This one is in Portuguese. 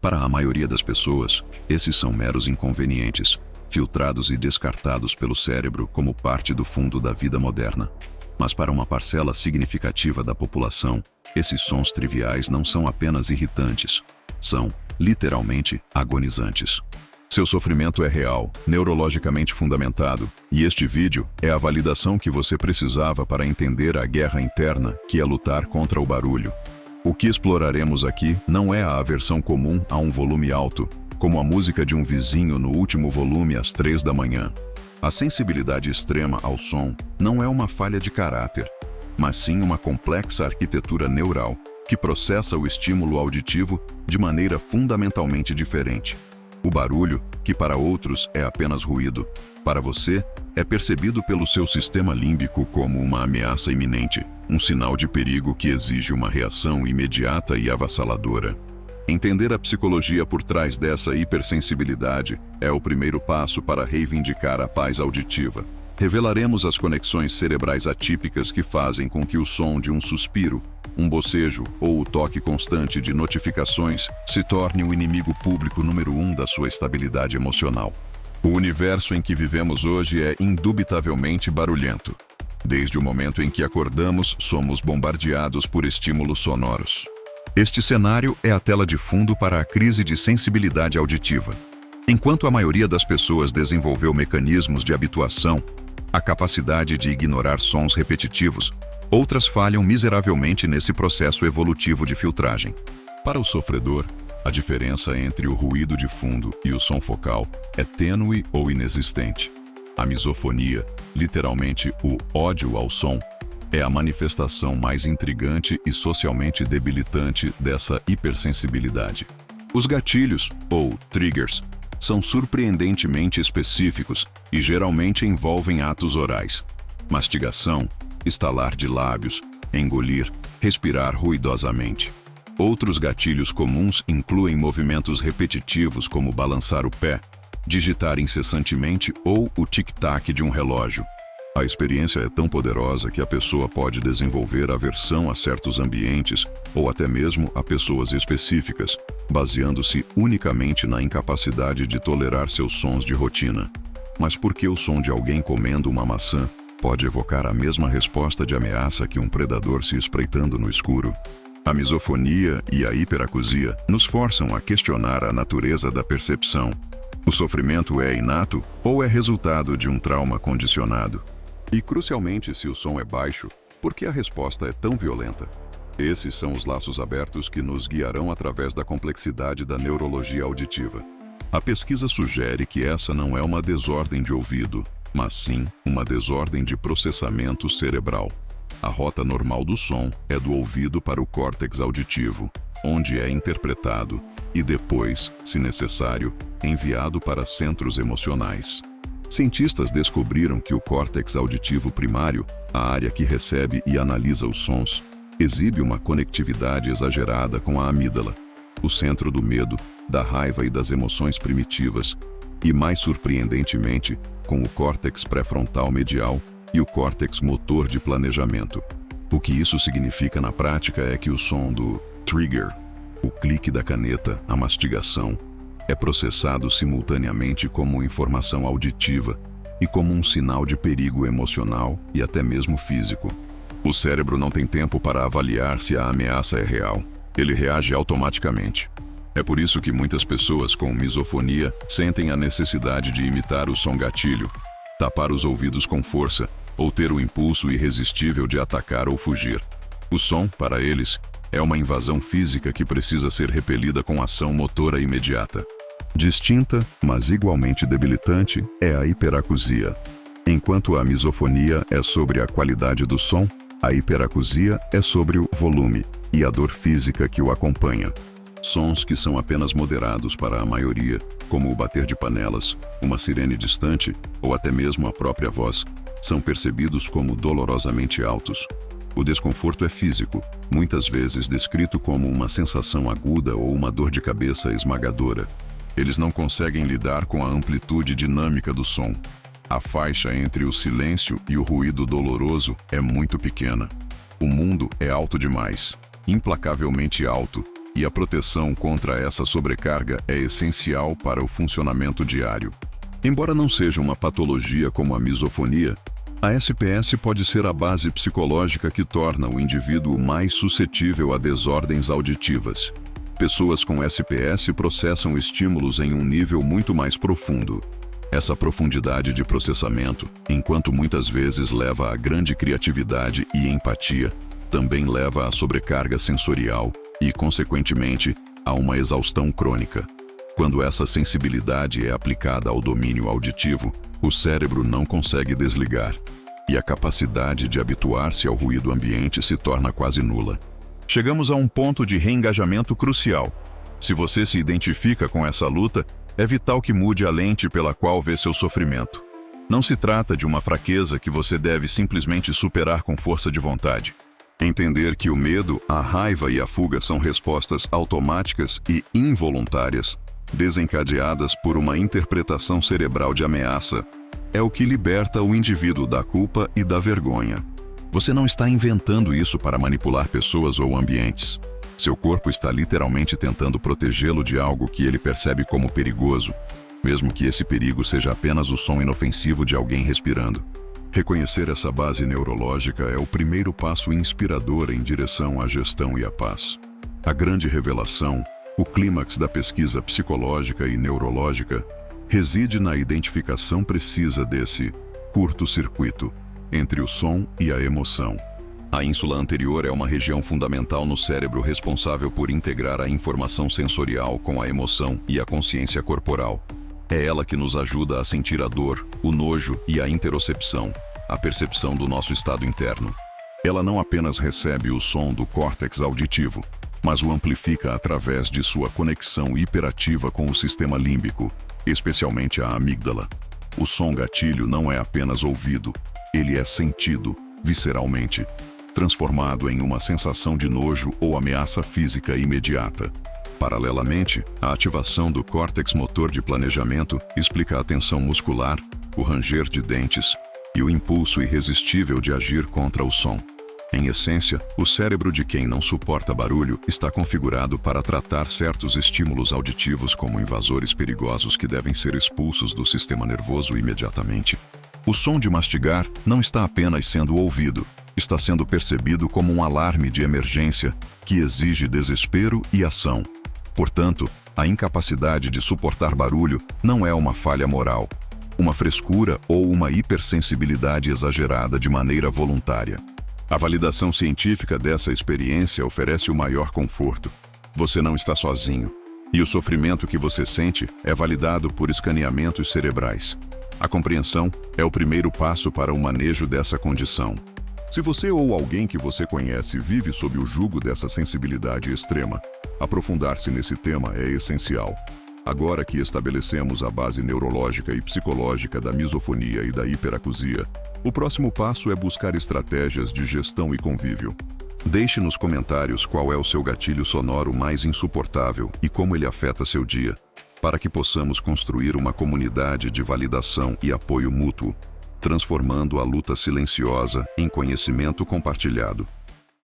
Para a maioria das pessoas, esses são meros inconvenientes, filtrados e descartados pelo cérebro como parte do fundo da vida moderna. Mas para uma parcela significativa da população, esses sons triviais não são apenas irritantes, são, literalmente, agonizantes. Seu sofrimento é real, neurologicamente fundamentado, e este vídeo é a validação que você precisava para entender a guerra interna que é lutar contra o barulho. O que exploraremos aqui não é a aversão comum a um volume alto, como a música de um vizinho no último volume às 3 da manhã. A sensibilidade extrema ao som não é uma falha de caráter, mas sim uma complexa arquitetura neural que processa o estímulo auditivo de maneira fundamentalmente diferente. O barulho, que para outros é apenas ruído, para você é percebido pelo seu sistema límbico como uma ameaça iminente, um sinal de perigo que exige uma reação imediata e avassaladora. Entender a psicologia por trás dessa hipersensibilidade é o primeiro passo para reivindicar a paz auditiva. Revelaremos as conexões cerebrais atípicas que fazem com que o som de um suspiro, um bocejo ou o toque constante de notificações se torne o inimigo público número 1 da sua estabilidade emocional. O universo em que vivemos hoje é indubitavelmente barulhento. Desde o momento em que acordamos, somos bombardeados por estímulos sonoros. Este cenário é a tela de fundo para a crise de sensibilidade auditiva. Enquanto a maioria das pessoas desenvolveu mecanismos de habituação, a capacidade de ignorar sons repetitivos, outras falham miseravelmente nesse processo evolutivo de filtragem. Para o sofredor, a diferença entre o ruído de fundo e o som focal é tênue ou inexistente. A misofonia, literalmente o ódio ao som, é a manifestação mais intrigante e socialmente debilitante dessa hipersensibilidade. Os gatilhos, ou triggers, são surpreendentemente específicos e geralmente envolvem atos orais. Mastigação, estalar de lábios, engolir, respirar ruidosamente. Outros gatilhos comuns incluem movimentos repetitivos como balançar o pé, digitar incessantemente ou o tic-tac de um relógio. A experiência é tão poderosa que a pessoa pode desenvolver aversão a certos ambientes ou até mesmo a pessoas específicas, baseando-se unicamente na incapacidade de tolerar seus sons de rotina. Mas por que o som de alguém comendo uma maçã pode evocar a mesma resposta de ameaça que um predador se espreitando no escuro? A misofonia e a hiperacusia nos forçam a questionar a natureza da percepção. O sofrimento é inato ou é resultado de um trauma condicionado? E, crucialmente, se o som é baixo, por que a resposta é tão violenta? Esses são os laços abertos que nos guiarão através da complexidade da neurologia auditiva. A pesquisa sugere que essa não é uma desordem de ouvido, mas sim uma desordem de processamento cerebral. A rota normal do som é do ouvido para o córtex auditivo, onde é interpretado e depois, se necessário, enviado para centros emocionais. Cientistas descobriram que o córtex auditivo primário, a área que recebe e analisa os sons, exibe uma conectividade exagerada com a amígdala, o centro do medo, da raiva e das emoções primitivas, e mais surpreendentemente, com o córtex pré-frontal medial e o córtex motor de planejamento. O que isso significa na prática é que o som do trigger, o clique da caneta, a mastigação, é processado simultaneamente como informação auditiva e como um sinal de perigo emocional e até mesmo físico. O cérebro não tem tempo para avaliar se a ameaça é real. Ele reage automaticamente. É por isso que muitas pessoas com misofonia sentem a necessidade de imitar o som gatilho, tapar os ouvidos com força ou ter o impulso irresistível de atacar ou fugir. O som, para eles, é uma invasão física que precisa ser repelida com ação motora imediata. Distinta, mas igualmente debilitante, é a hiperacusia. Enquanto a misofonia é sobre a qualidade do som, a hiperacusia é sobre o volume e a dor física que o acompanha. Sons que são apenas moderados para a maioria, como o bater de panelas, uma sirene distante ou até mesmo a própria voz, são percebidos como dolorosamente altos. O desconforto é físico, muitas vezes descrito como uma sensação aguda ou uma dor de cabeça esmagadora. Eles não conseguem lidar com a amplitude dinâmica do som. A faixa entre o silêncio e o ruído doloroso é muito pequena. O mundo é alto demais, implacavelmente alto, E a proteção contra essa sobrecarga é essencial para o funcionamento diário. Embora não seja uma patologia como a misofonia, a SPS pode ser a base psicológica que torna o indivíduo mais suscetível a desordens auditivas. Pessoas com SPS processam estímulos em um nível muito mais profundo. Essa profundidade de processamento, enquanto muitas vezes leva a grande criatividade e empatia, também leva à sobrecarga sensorial e, consequentemente, a uma exaustão crônica. Quando essa sensibilidade é aplicada ao domínio auditivo, o cérebro não consegue desligar, e a capacidade de habituar-se ao ruído ambiente se torna quase nula. Chegamos a um ponto de reengajamento crucial. Se você se identifica com essa luta, é vital que mude a lente pela qual vê seu sofrimento. Não se trata de uma fraqueza que você deve simplesmente superar com força de vontade. Entender que o medo, a raiva e a fuga são respostas automáticas e involuntárias, desencadeadas por uma interpretação cerebral de ameaça, é o que liberta o indivíduo da culpa e da vergonha. Você não está inventando isso para manipular pessoas ou ambientes. Seu corpo está literalmente tentando protegê-lo de algo que ele percebe como perigoso, mesmo que esse perigo seja apenas o som inofensivo de alguém respirando. Reconhecer essa base neurológica é o primeiro passo inspirador em direção à gestão e à paz. A grande revelação, o clímax da pesquisa psicológica e neurológica, reside na identificação precisa desse curto-circuito entre o som e a emoção. A ínsula anterior é uma região fundamental no cérebro responsável por integrar a informação sensorial com a emoção e a consciência corporal. É ela que nos ajuda a sentir a dor, o nojo e a interocepção, a percepção do nosso estado interno. Ela não apenas recebe o som do córtex auditivo, mas o amplifica através de sua conexão hiperativa com o sistema límbico, especialmente a amígdala. O som gatilho não é apenas ouvido, ele é sentido, visceralmente, transformado em uma sensação de nojo ou ameaça física imediata. Paralelamente, a ativação do córtex motor de planejamento explica a tensão muscular, o ranger de dentes e o impulso irresistível de agir contra o som. Em essência, o cérebro de quem não suporta barulho está configurado para tratar certos estímulos auditivos como invasores perigosos que devem ser expulsos do sistema nervoso imediatamente. O som de mastigar não está apenas sendo ouvido, está sendo percebido como um alarme de emergência que exige desespero e ação. Portanto, a incapacidade de suportar barulho não é uma falha moral, uma frescura ou uma hipersensibilidade exagerada de maneira voluntária. A validação científica dessa experiência oferece o maior conforto. Você não está sozinho, e o sofrimento que você sente é validado por escaneamentos cerebrais. A compreensão é o primeiro passo para o manejo dessa condição. Se você ou alguém que você conhece vive sob o jugo dessa sensibilidade extrema, aprofundar-se nesse tema é essencial. Agora que estabelecemos a base neurológica e psicológica da misofonia e da hiperacusia, o próximo passo é buscar estratégias de gestão e convívio. Deixe nos comentários qual é o seu gatilho sonoro mais insuportável e como ele afeta seu dia, para que possamos construir uma comunidade de validação e apoio mútuo, transformando a luta silenciosa em conhecimento compartilhado.